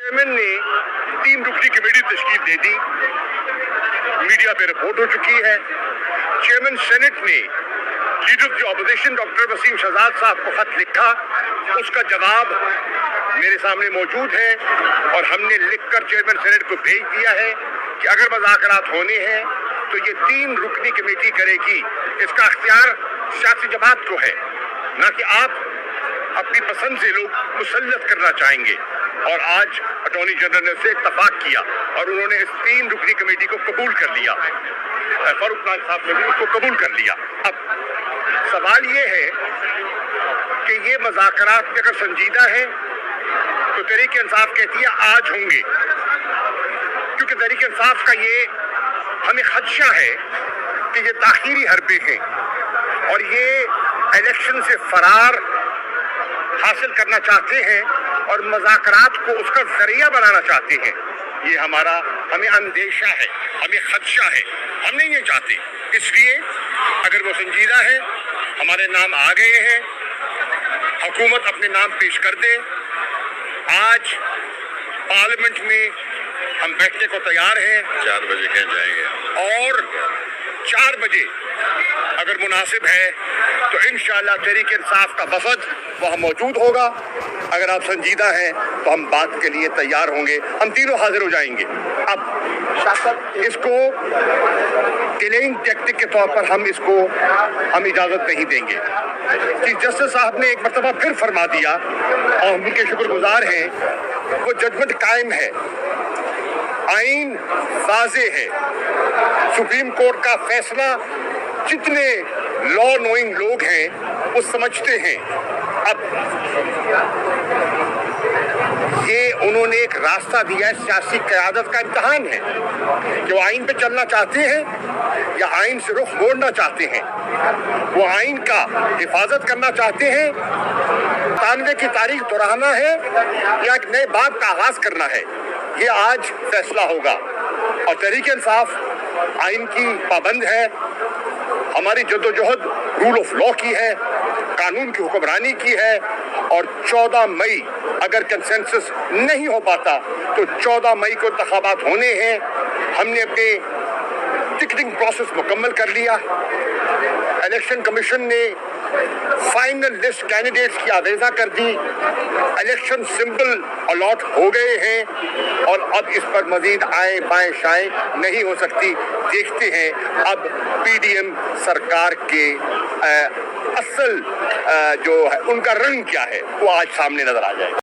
Chairman ने 3 रुकनी committee तश्कील दे दी, मीडिया पे रिपोर्ट हो चुकी है। चेयरमैन सेनेट ने leader of the opposition doctor Waseem Shahzad साहब को खत लिखा, उसका जवाब मेरे सामने मौजूद है और हमने लिखकर चेयरमैन सेनेट को भेज दिया है कि अगर मुज़ाकरात होने हैं तो ये 3 रुकनी कमेटी करेगी। इसका अख्तियार सियासी जमात को है, ना कि आप अपनी पसंद से लोग मुसल्लत करना चाहेंगे। और आज अटॉर्नी जनरल ने उससे इत्तफाक किया और उन्होंने इस 3 रुकनी कमेटी को कबूल कर लिया। फारूक खान साहब ने भी उसको कबूल कर लिया। अब सवाल ये है कि ये मुज़ाकरात में अगर संजीदा है तो तहरीक इंसाफ कहती है आज होंगे, क्योंकि तहरीक इंसाफ का ये हमें खदशा है कि ये ताखीरी हरबे हैं और ये इलेक्शन से फरार हासिल करना चाहते हैं और मुज़ाकरात को उसका जरिया बनाना चाहते हैं। ये हमें अंदेशा है, हमें खदशा है, हम नहीं ये चाहते। इसलिए अगर वो संजीदा है, हमारे नाम आ गए हैं, हुकूमत अपने नाम पेश कर दे। आज पार्लियामेंट में हम बैठने को तैयार हैं। 4 बजे कहीं जाएंगे और 4 बजे अगर मुनासिब है तो इंशाअल्लाह तहरीक इंसाफ का वफद वहाँ मौजूद होगा। अगर आप संजीदा हैं तो हम बात के लिए तैयार होंगे, हम तीनों हाजिर हो जाएंगे। अब इसको डिलेइंग टैक्टिक के तौर पर हम इजाज़त नहीं देंगे। चीफ जस्टिस साहब ने एक मरतबा फिर फरमा दिया और हम उनके शुक्रगुजार हैं, वो जजमेंट कायम है, आइन वाज़े है, सुप्रीम कोर्ट का फैसला जितने लॉ नोइंग लोग हैं वो समझते हैं। अब ये उन्होंने एक रास्ता दिया है, सियासी क़यादत का इम्तहान है कि वो आइन पे चलना चाहते हैं या आइन से रुख मोड़ना चाहते हैं। वो आइन का हिफाजत करना चाहते हैं, 93 की तारीख दोहराना है या एक नए बाब का आगाज करना है, ये आज फैसला होगा। और तहरीक इंसाफ आइन की पाबंद है, हमारी जद्दोजहद रूल ऑफ लॉ की है, कानून की हुक्मरानी की है। और 14 मई अगर कंसेंसस नहीं हो पाता तो 14 मई को इंतखाबात होने हैं। हमने अपने टिकटिंग प्रोसेस मुकम्मल कर लिया। इलेक्शन कमीशन ने फाइनल लिस्ट कैंडिडेट्स की आवेज़ा कर दी, इलेक्शन सिंबल अलॉट हो गए हैं और अब इस पर मजीद आए बाएं शाएं नहीं हो सकती। देखते हैं अब पीडीएम सरकार के असल जो है उनका रंग क्या है, वो आज सामने नजर आ जाएगा।